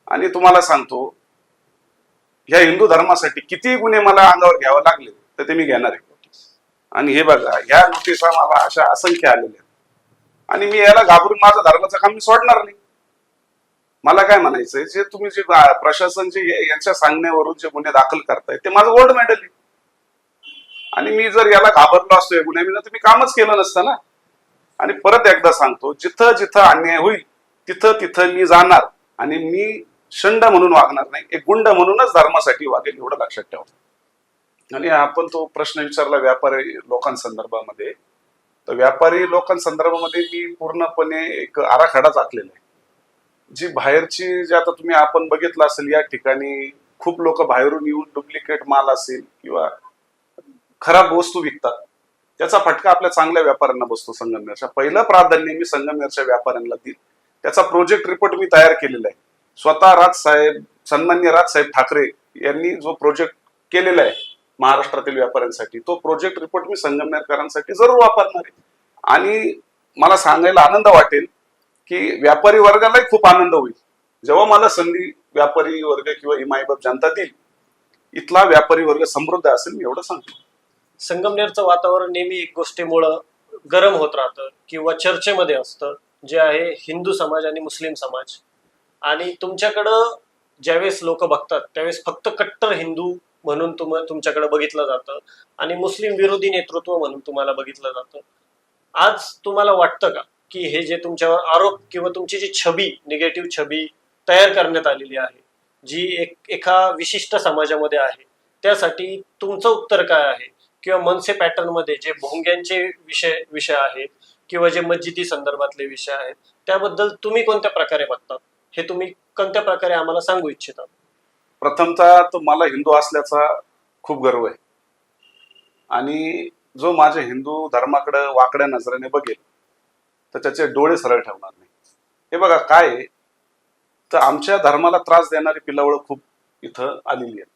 आणि तुम्हाला सांगतो या हिंदू धर्मासाठी किती गुन्हे मला अंगावर घ्यावे लागले तर ते मी घेणार आहे. आणि हे बघा या नोटिसा मला अशा असंख्य आलेल्या आणि मी याला घाबरून माझं धर्माचं काम मी सोडणार नाही. मला काय म्हणायचंय, जे तुम्ही जे प्रशासन जे यांच्या सांगण्यावरून जे गुन्हे दाखल करताय ते माझं गोल्ड मेडल आहे आणि मी जर याला घाबरलो असतो या गुन्ह्याला तर मी कामच केलं नसतं ना. आणि परत एकदा सांगतो, जिथं जिथं अन्याय होईल तिथं तिथं मी जाणार आणि मी शंड म्हणून वागणार नाही, एक गुंड म्हणूनच धर्मासाठी वागेल, एवढं लक्षात ठेवा. आणि आपण तो प्रश्न विचारला व्यापारी लोकांसंदर्भामध्ये, तर व्यापारी लोकांसंदर्भामध्ये मी पूर्णपणे एक आराखडाच आखलेला आहे. जी बाहेरची जे आता तुम्ही आपण बघितलं असेल या ठिकाणी खूप लोक बाहेरून येऊन डुप्लिकेट माल असेल किंवा खराब वस्तू विकतात, त्याचा फटका आपल्या चांगल्या व्यापाऱ्यांना बसतो संगमनेरच्या. पहिलं प्राधान्य मी संगमनेरच्या व्यापाऱ्यांना देईल. त्याचा प्रोजेक्ट रिपोर्ट मी तयार केलेला आहे. स्वतः राजसाहेब, सन्माननीय राजसाहेब ठाकरे यांनी जो प्रोजेक्ट केलेला आहे महाराष्ट्रातील व्यापाऱ्यांसाठी, तो प्रोजेक्ट रिपोर्ट मी संगमनेरकरांसाठी जरूर वापरणार आहे. आणि मला सांगायला आनंद वाटेल की व्यापारी वर्गालाही खूप आनंद होईल जेव्हा मला संधी व्यापारी वर्ग किंवा इमाईबाप जनता देईल. इथला व्यापारी वर्ग समृद्ध असेल, मी एवढं सांगतो. संगमनेरचं वातावरण नेहमी एक गोष्टीमुळं गरम होत राहतं किंवा चर्चेमध्ये असतं, जे आहे हिंदू समाज आणि मुस्लिम समाज. आणि तुमच्याकडं ज्यावेळेस लोक बघतात त्यावेळेस फक्त कट्टर हिंदू म्हणून तुमच्याकडे बघितलं जातं आणि मुस्लिम विरोधी नेतृत्व म्हणून तुम्हाला बघितलं जातं. आज तुम्हाला वाटतं का की हे जे तुमच्यावर आरोप किंवा तुमची जी छबी, निगेटिव्ह छबी तयार करण्यात आलेली आहे, जी एका विशिष्ट समाजामध्ये आहे, त्यासाठी तुमचं उत्तर काय आहे? किंवा मनसे पॅटर्न मध्ये जे भोंग्यांचे विषय आहेत किंवा जे मस्जिदी संदर्भातले विषय आहेत, त्याबद्दल तुम्ही कोणत्या प्रकारे बघतात, हे तुम्ही कोणत्या प्रकारे आम्हाला सांगू इच्छिता? प्रथमतः तर मला हिंदू असल्याचा खूप गर्व आहे. आणि जो माझ्या हिंदू धर्माकडे वाकड्या नजरेने बघेल तर त्याचे डोळे सरळ ठेवणार नाही. हे बघा काय आहे, तर आमच्या धर्माला त्रास देणारी पिलावळं खूप इथं आलेली आहेत.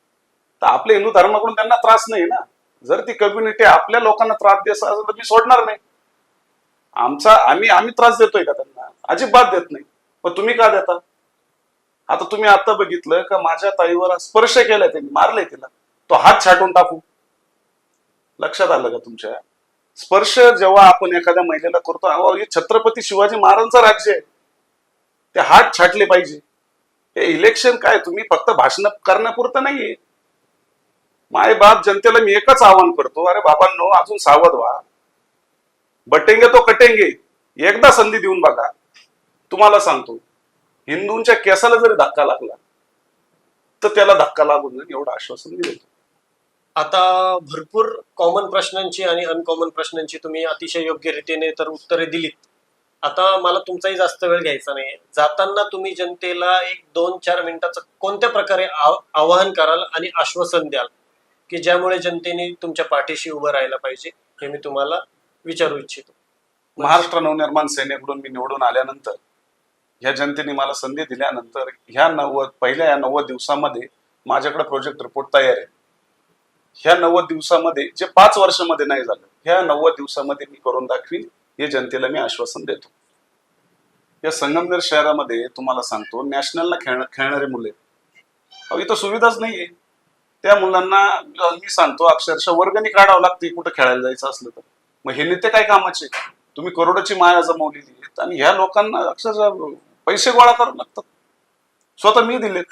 तर आपल्या हिंदू धर्माकडून त्यांना त्रास नाही ना. जर ती कम्युनिटी आपल्या लोकांना त्रास देत असेल तर मी सोडणार नाही. आम्ही त्रास देतोय का त्यांना? अजिबात देत नाही. पण तुम्ही का देता? आता तुम्ही आता बघितलं का माझ्या ताईवर स्पर्श केलाय, त्यांनी मारलंय तिला, तो हात छाटून टाकू. लक्षात आलं का तुमच्या? स्पर्श जेव्हा आपण एखाद्या महिलेला करतो, अहो हे छत्रपती शिवाजी महाराजांचं राज्य आहे, ते हात छाटले पाहिजे. हे इलेक्शन काय तुम्ही फक्त भाषण करण्यापुरतं नाहीये. माय बाप जनतेला मी एकच आवाहन करतो, अरे बाबांनो अजून सावध व्हा. बटेंगे तो कटेंगे. एकदा संधी देऊन बघा. तुम्हाला सांगतो, हिंदूंच्या केसाला जरी धक्का लागला तर त्याला धक्का लागून जाईल एवढं आश्वासन मी देतो. आता भरपूर कॉमन प्रश्नांची आणि अनकॉमन प्रश्नांची तुम्ही अतिशय योग्य रीतीने तर उत्तरे दिलीत. आता मला तुमचाही जास्त वेळ घ्यायचा नाही. जाताना तुम्ही जनतेला एक 2-4 मिनिटाचं कोणत्या प्रकारे आवाहन कराल आणि आश्वासन द्याल की ज्यामुळे जनतेने तुमच्या पाठीशी उभं राहायला पाहिजे, हे मी तुम्हाला विचारू इच्छितो. महाराष्ट्र नवनिर्माण सेनेकडून मी निवडून आल्यानंतर, ह्या जनतेने मला संधी दिल्यानंतर, पहिल्या या 90 दिवसामध्ये माझ्याकडे प्रोजेक्ट रिपोर्ट तयार आहे. ह्या 90 दिवसामध्ये जे 5 वर्षामध्ये नाही झालं, ह्या 90 दिवसामध्ये मी करून दाखवीन, हे जनतेला मी आश्वासन देतो. या संगमनेर शहरामध्ये तुम्हाला सांगतो, नॅशनलला खेळणारे मुले, इथं सुविधाच नाहीये. त्या मुलांना मी सांगतो अक्षरशः वर्गणी काढावं लागते कुठं खेळायला जायचं असलं तर. मग हे नेते काय कामाचे? तुम्ही करोडोची माया जमवलेली आहेत आणि ह्या लोकांना अक्षरशः पैसे गोळा करावे लागतात. स्वतः मी दिलेत.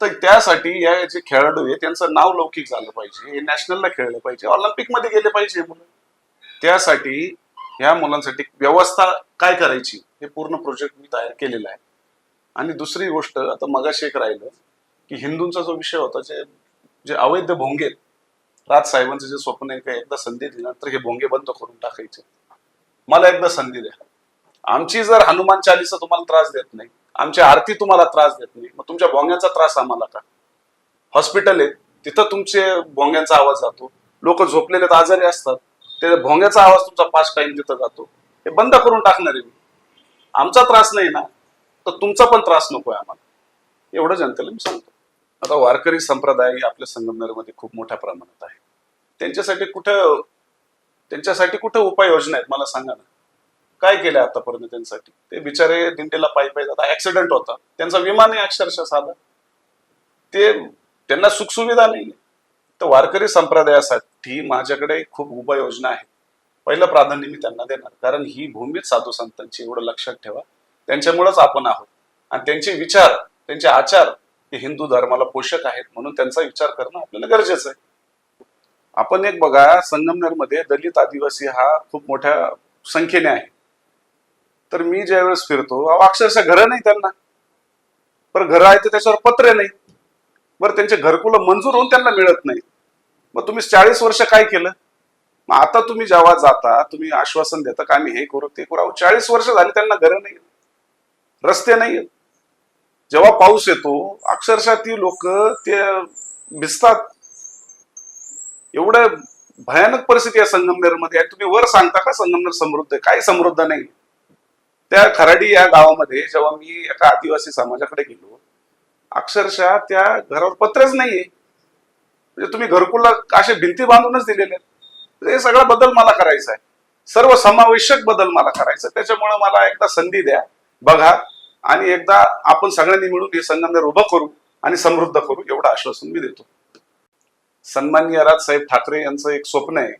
तर त्यासाठी या जे खेळाडू आहे त्यांचं नाव लौकिक झालं पाहिजे, हे नॅशनलला खेळलं पाहिजे, ऑलिम्पिक मध्ये गेले पाहिजे मुलं. त्यासाठी ह्या मुलांसाठी व्यवस्था काय करायची हे पूर्ण प्रोजेक्ट मी तयार केलेला आहे. आणि दुसरी गोष्ट, आता मगाशी एक राहिलं की हिंदूंचा जो विषय होता, जे अवैध भोंगे, राजसाहेबांचं जे स्वप्न आहे, एकदा संधी दिल्यानंतर हे भोंगे बंद करून टाकायचे. मला एकदा संधी द्या. आमची जर हनुमान चालीसा तुम्हाला त्रास देत नाही, आमची आरती तुम्हाला त्रास देत नाही, मग तुमच्या भोंग्यांचा त्रास आम्हाला का? हॉस्पिटल आहे तिथं तुमचे भोंग्यांचा आवाज जातो, लोक झोपलेले आजारी असतात, ते भोंग्याचा आवाज तुमचा 5 टाइम तिथं जातो. हे बंद करून टाकणार आहे. आमचा त्रास नाही ना, तर तुमचा पण त्रास नकोय आम्हाला, एवढं जनतेला मी सांगतो. आता वारकरी संप्रदाय आपल्या संगमनेरमध्ये खूप मोठ्या प्रमाणात आहे. त्यांच्यासाठी कुठं उपाययोजना आहेत मला सांगा ना. काय केलं आतापर्यंत त्यांच्यासाठी? ते बिचारे दिंडीला पायी जातात, ऍक्सिडेंट होता, त्यांचा विमान आहे अक्षरशः साधा, त्यांना सुखसुविधा नाही. तर वारकरी संप्रदायासाठी माझ्याकडे खूप उपाययोजना आहेत. पहिलं प्राधान्य मी त्यांना देणार, कारण ही भूमीच साधू संतांची, एवढं लक्षात ठेवा. त्यांच्यामुळेच आपण आहोत आणि त्यांचे विचार, त्यांचे आचार हे हिंदू धर्माला पोषक आहेत, म्हणून त्यांचा विचार करणं आपल्याला गरजेचं आहे. आपण एक बघा, संगमनेरमध्ये दलित आदिवासी हा खूप मोठ्या संख्येने आहे. तर मी ज्यावेळेस फिरतो, अक्षरशः घरं नाही त्यांना, पण घरं आहे तर त्याच्यावर पत्रे नाही. बरं, त्यांचे घरकुलं मंजूर होऊन त्यांना मिळत नाही. मग तुम्ही 40 वर्ष काय केलं? मग आता तुम्ही जेव्हा जाता, तुम्ही आश्वासन देता का आम्ही हे करू ते करू. 40 वर्ष झाली त्यांना घरं नाही, रस्ते नाही. जेव्हा पाऊस येतो अक्षरशः ती लोक ते भिजतात. एवढं भयानक परिस्थिती आहे संगमनेरमध्ये आणि तुम्ही वर सांगता का संगमनेर समृद्ध आहे? काही समृद्ध नाही. त्या खराडी या गावामध्ये जेव्हा मी एका आदिवासी समाजाकडे गेलो, अक्षरशः त्या घरावर पत्रच नाहीये. म्हणजे तुम्ही घरकुलला असे भिंती बांधूनच दिलेले आहेत. हे सगळा बदल मला करायचा आहे, सर्व समावेशक बदल मला करायचा आहे. त्याच्यामुळे मला एकदा संधी द्या, बघा, आणि एकदा आपण सगळ्यांनी मिळून हे संगमनेर उभं करू आणि समृद्ध करू, एवढं आश्वासन मी देतो. सन्माननीय राजसाहेब ठाकरे यांचं एक स्वप्न आहे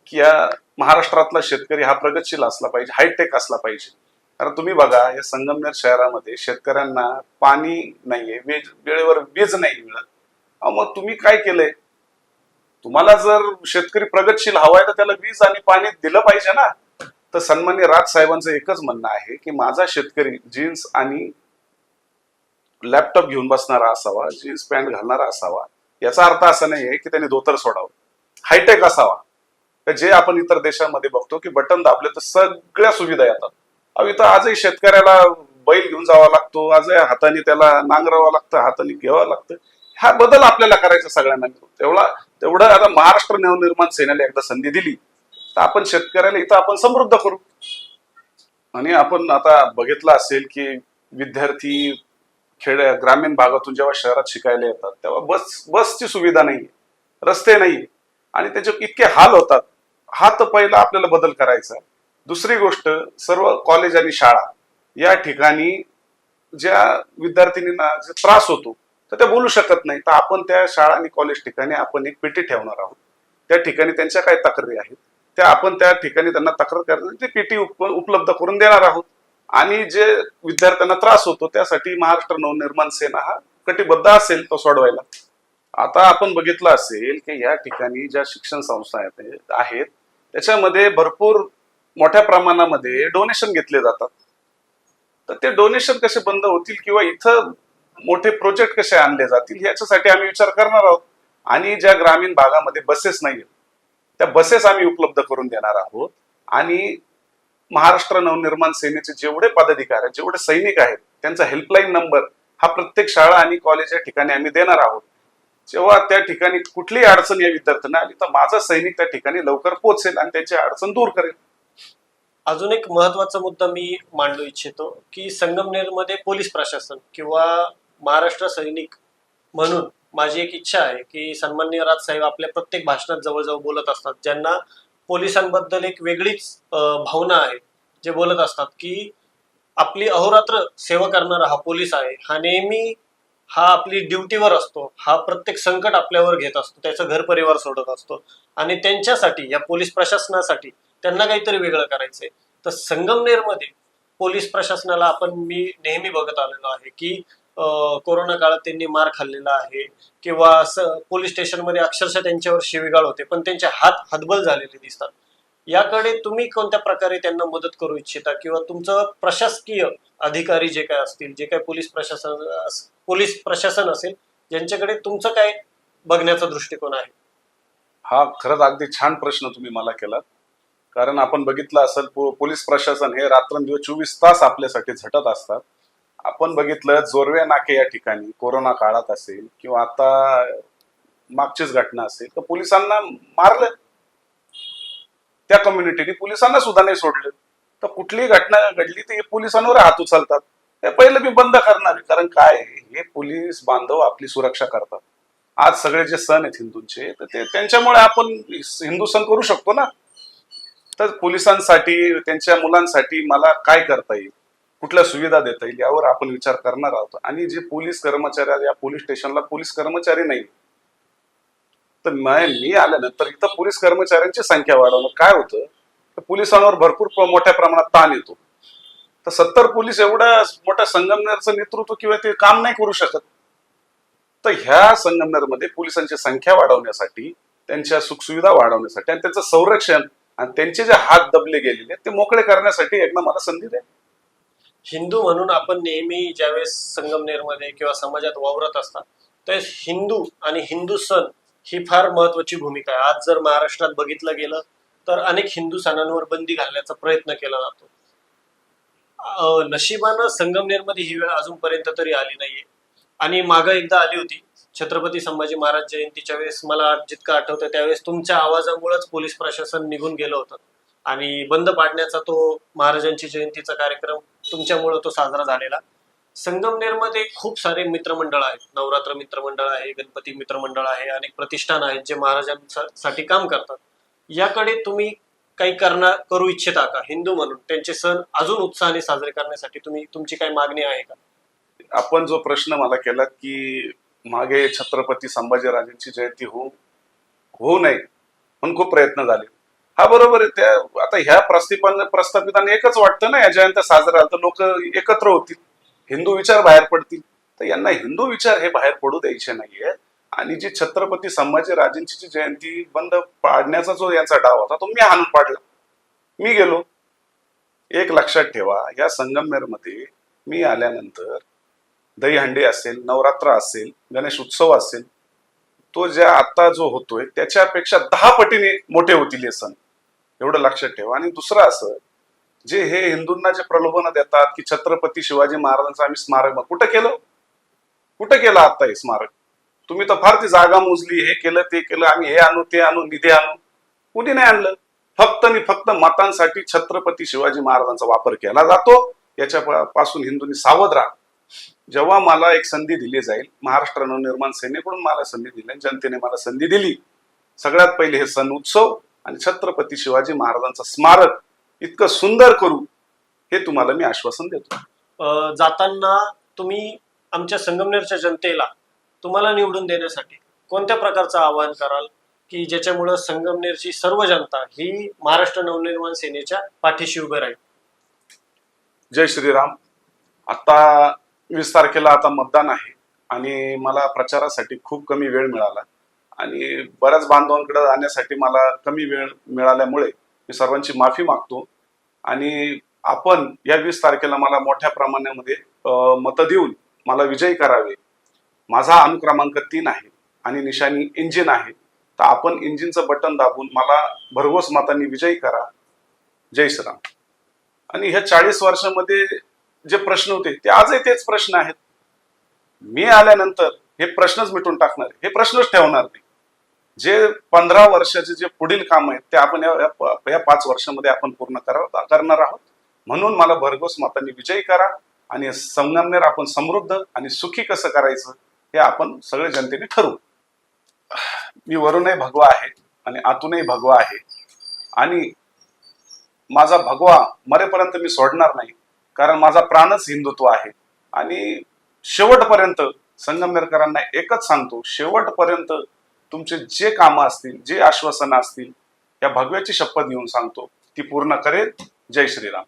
की या महाराष्ट्रातला शेतकरी हा प्रगतशील असला पाहिजे, हायटेक असला पाहिजे. कारण तुम्ही बघा, या संगमनेर शहरामध्ये शेतकऱ्यांना पाणी नाहीये, वेळेवर वीज नाही मिळत. मग तुम्ही काय केलंय? तुम्हाला जर शेतकरी प्रगतशील हवाय तर त्याला वीज आणि पाणी दिलं पाहिजे ना. तर सन्माननीय राजसाहेबांचं एकच म्हणणं आहे की माझा शेतकरी जीन्स आणि लॅपटॉप घेऊन बसणारा असावा, जीन्स पॅन्ट घालणारा असावा. याचा अर्थ असा नाहीये की त्यांनी धोतर सोडावं. हायटेक असावा, जे आपण इतर देशांमध्ये बघतो की बटन दाबले तर सगळ्या सुविधा येतात. इथं आजही शेतकऱ्याला बैल घेऊन जावा लागतो, आजही हाताने त्याला नांगरावं लागतं, हाताने घ्यावं लागतं. हा बदल आपल्याला करायचा सगळ्यांना. तेवढं आता महाराष्ट्र नवनिर्माण सेनेला एकदा संधी दिली तर आपण शेतकऱ्याला इथं आपण समृद्ध करू. आणि आपण आता बघितलं असेल की विद्यार्थी ग्रामीण भागातून जेव्हा शहरात शिकायला येतात तेव्हा बसची सुविधा नाही, रस्ते नाही, आणि त्याचे इतके हाल होतात. हा तर पहिला आपल्याला बदल करायचा. दुसरी गोष्ट, सर्व कॉलेज आणि शाळा या ठिकाणी ज्या विद्यार्थिनींना जे त्रास होतो तर ते बोलू शकत नाही, तर आपण त्या शाळा आणि कॉलेज ठिकाणी आपण एक पेटी ठेवणार आहोत. त्या ठिकाणी त्यांच्या काय तक्रारी आहेत त्या आपण त्या ठिकाणी त्यांना तक्रार करण्यासाठी ते पेटी उपलब्ध करून देणार आहोत. आणि जे विद्यार्थ्यांना त्रास होतो त्यासाठी महाराष्ट्र नवनिर्माण सेना हा कटिबद्ध असेल तो सोडवायला. आता आपण बघितलं असेल की या ठिकाणी ज्या शिक्षण संस्था आहेत त्याच्यामध्ये भरपूर मोठ्या प्रमाणामध्ये डोनेशन घेतले जातात. तर ते डोनेशन कसे बंद होतील किंवा इथं मोठे प्रोजेक्ट कसे आणले जातील याच्यासाठी आम्ही विचार करणार आहोत. आणि ज्या ग्रामीण भागामध्ये बसेस नाहीत त्या बसेस आम्ही उपलब्ध करून देणार आहोत. आणि महाराष्ट्र नवनिर्माण सेनेचे जेवढे पदाधिकारी आहेत, जेवढे सैनिक आहेत, त्यांचा हेल्पलाईन नंबर हा प्रत्येक शाळा आणि कॉलेज या ठिकाणी आम्ही देणार आहोत. जेव्हा त्या ठिकाणी कुठलीही अडचण या विद्यार्थ्यांना आली तर माझा सैनिक त्या ठिकाणी लवकर पोहोचेल आणि त्यांची अडचण दूर करेल. अजून एक महत्वाचा मुद्दा मी मांडू इच्छितो की संगमनेरमध्ये पोलीस प्रशासन किंवा महाराष्ट्र सैनिक म्हणून माझी एक इच्छा आहे की सन्माननीय राजसाहेब आपल्या प्रत्येक भाषणात जवळजवळ बोलत असतात, ज्यांना पोलिसांबद्दल एक वेगळीच भावना आहे. जे बोलत असतात की आपली अहोरात्र सेवा करणारा हा पोलीस आहे, हा आपली ड्युटीवर असतो, हा प्रत्येक संकट आपल्यावर घेत असतो, त्याचं घर परिवार सोडत असतो आणि त्यांच्यासाठी या पोलीस प्रशासनासाठी त्यांना काहीतरी वेगळं करायचंय. तर संगमनेरमध्ये पोलीस प्रशासनाला मी नेहमी बघत आलेलो आहे की कोरोना काळात त्यांनी मार खाल्लेला आहे किंवा पोलीस स्टेशनमध्ये अक्षरशः त्यांच्यावर शिवीगाळ होते, पण त्यांचे हात हतबल झालेले दिसतात. याकडे तुम्ही कोणत्या प्रकारे त्यांना मदत करू इच्छिता किंवा तुमचं प्रशासकीय अधिकारी जे काय असतील, जे काय पोलीस प्रशासन असेल, ज्यांच्याकडे तुमचं काय बघण्याचा दृष्टिकोन आहे? हा खरंच अगदी छान प्रश्न तुम्ही मला केला. कारण आपण बघितलं असेल पोलीस प्रशासन हे रात्रंदिवस 24 तास आपल्यासाठी झटत असतात. आपण बघितलं जोरवे नाके या ठिकाणी कोरोना काळात असेल किंवा आता मागचीच घटना असेल तर पोलिसांना मारलं, त्या कम्युनिटीने पोलिसांना सुद्धा नाही सोडलं. तर कुठलीही घटना घडली तर पोलिसांवर हात उचलतात. हे पहिलं मी बंद करणार, कारण काय हे पोलीस बांधव आपली सुरक्षा करतात. आज सगळे जे सण आहेत हिंदूंचे तर ते त्यांच्यामुळे आपण हिंदू सण करू शकतो ना. तर पोलिसांसाठी त्यांच्या मुलांसाठी मला काय करता येईल, कुठल्या सुविधा देता येईल यावर आपण विचार करणार आहोत. आणि जे पोलीस कर्मचारी या पोलीस स्टेशनला पोलीस कर्मचारी नाही, तर मी आल्यानंतर इथं पोलीस कर्मचाऱ्यांची संख्या वाढवणं काय होतं तर पोलिसांवर भरपूर मोठ्या प्रमाणात ताण येतो. तर 70 पोलीस एवढ्या मोठ्या संगमनेरचं नेतृत्व किंवा ते काम नाही करू शकत. तर ह्या संगमनेरमध्ये पोलिसांची संख्या वाढवण्यासाठी, त्यांच्या सुखसुविधा वाढवण्यासाठी आणि त्यांचं संरक्षण आणि त्यांचे जे हात दबले गेलेले ते मोकळे करण्यासाठी एकदा मला संधी द्या. हिंदू म्हणून आपण नेहमी ज्यावेळेस संगमनेरमध्ये किंवा समाजात वावरत असतात त्यावेळेस हिंदू आणि हिंदू सण ही फार महत्वाची भूमिका आहे. आज जर महाराष्ट्रात बघितलं गेलं तर अनेक हिंदू सणांवर बंदी घालण्याचा प्रयत्न केला जातो. नशिबानं संगमनेरमध्ये ही वेळ अजूनपर्यंत तरी आली नाहीये आणि मागं एकदा आली होती छत्रपती संभाजी महाराज जयंतीच्या वेळेस मला जितकं आठवतं त्यावेळेस तुमच्या आवाजामुळेच पोलीस प्रशासन निघून गेलं होतं आणि बंद पाडण्याचा तो महाराजांची जयंतीचा कार्यक्रम तुमच्यामुळे तो साजरा झालेला. संगमनेरमध्ये खूप सारे मित्रमंडळ आहेत, नवरात्र मित्रमंडळ आहे, गणपती मित्रमंडळ आहे, अनेक प्रतिष्ठान आहेत जे महाराजांसाठी काम करतात. याकडे तुम्ही काही करू इच्छिता का हिंदू म्हणून त्यांचे सण अजून उत्साहाने साजरे करण्यासाठी तुमची काही मागणी आहे का? आपण जो प्रश्न मला केला की मागे छत्रपती संभाजीराजांची जयंती होऊ नये म्हणून खूप प्रयत्न झाले. हा बरोबर आहे. त्या आता ह्या प्रस्थापितांना एकच वाटतं ना, या जयंत्या साजरा तर लोक एकत्र होतील, हिंदू विचार बाहेर पडतील. तर यांना हिंदू विचार हे बाहेर पडू द्यायचे नाहीये. आणि जी छत्रपती संभाजीराजांची जी जयंती बंद पाडण्याचा जो यांचा डाव होता तो मी हाणून पाडला. मी गेलो. एक लक्षात ठेवा, या संगमनेरमध्ये मी आल्यानंतर दहीहंडी असेल, नवरात्र असेल, गणेश उत्सव असेल, तो ज्या आता जो होतोय त्याच्यापेक्षा 10 पटीने मोठे होतील हे सण, एवढं लक्षात ठेवा. आणि दुसरं असं, जे हे हिंदूंना जे प्रलोभन देतात की छत्रपती शिवाजी महाराजांचं आम्ही स्मारक, कुठं केलं आता हे स्मारक? तुम्ही तर फार ती जागा मोजली, हे केलं ते केलं, आम्ही हे आणू ते आणू निधी आणू, कुणी नाही आणलं. फक्त आणि फक्त मतांसाठी छत्रपती शिवाजी महाराजांचा वापर केला जातो. याच्यापासून हिंदूंनी सावध राहा. जेव्हा मला एक संधी दिली जाईल, महाराष्ट्र नवनिर्माण सेनेकडून मला संधी दिली, जनतेने मला संधी दिली, सगळ्यात पहिले हे सण उत्सव आणि छत्रपती शिवाजी महाराजांचं स्मारक इतकं सुंदर करू, हे तुम्हाला मी आश्वासन देतो. जाताना तुम्ही आमच्या संगमनेरच्या जनतेला तुम्हाला निवडून देण्यासाठी कोणत्या प्रकारचं आवाहन कराल की ज्याच्यामुळं संगमनेरची सर्व जनता ही महाराष्ट्र नवनिर्माण सेनेच्या पाठीशी उभे राहील? जय श्रीराम. आता 20 तारखेला आता मतदान आहे आणि मला प्रचारासाठी खूप कमी वेळ मिळाला आणि बऱ्याच बांधवांकडे जाण्यासाठी मला कमी वेळ मिळाल्यामुळे मी सर्वांची माफी मागतो. आणि आपण या 20 तारखेला मला मोठ्या प्रमाणामध्ये मतं देऊन मला विजयी करावे. माझा अनुक्रमांक 3 आहे आणि निशाणी इंजिन आहे. तर आपण इंजिनचं बटन दाबून मला भरघोस मतांनी विजयी करा. जय श्रीराम. आणि ह्या 40 वर्षामध्ये जे प्रश्न होते ते आजही तेच प्रश्न आहेत. मी आल्यानंतर हे प्रश्नच मिटून टाकणार, हे प्रश्नच ठेवणार नाही. जे 15 वर्षाचे जे पुढील काम आहेत ते आपण या 5 वर्षामध्ये आपण पूर्ण करणार आहोत. म्हणून मला भरघोस मतांनी विजयी करा आणि संगमनेर आपण समृद्ध आणि सुखी कसं करायचं हे आपण सगळे जनतेने ठरवू. मी वरूनही भगवा आहे आणि आतूनही भगवा आहे आणि माझा भगवा मरेपर्यंत मी सोडणार नाही, कारण माझा प्राणच हिंदुत्व आहे. आणि शेवटपर्यंत संगमनेरकरांना एकच सांगतो, शेवटपर्यंत तुमचे जे कामं असतील, जे आश्वासनं असतील, या भगव्याची शपथ घेऊन सांगतो ती पूर्ण करेल. जय श्रीराम.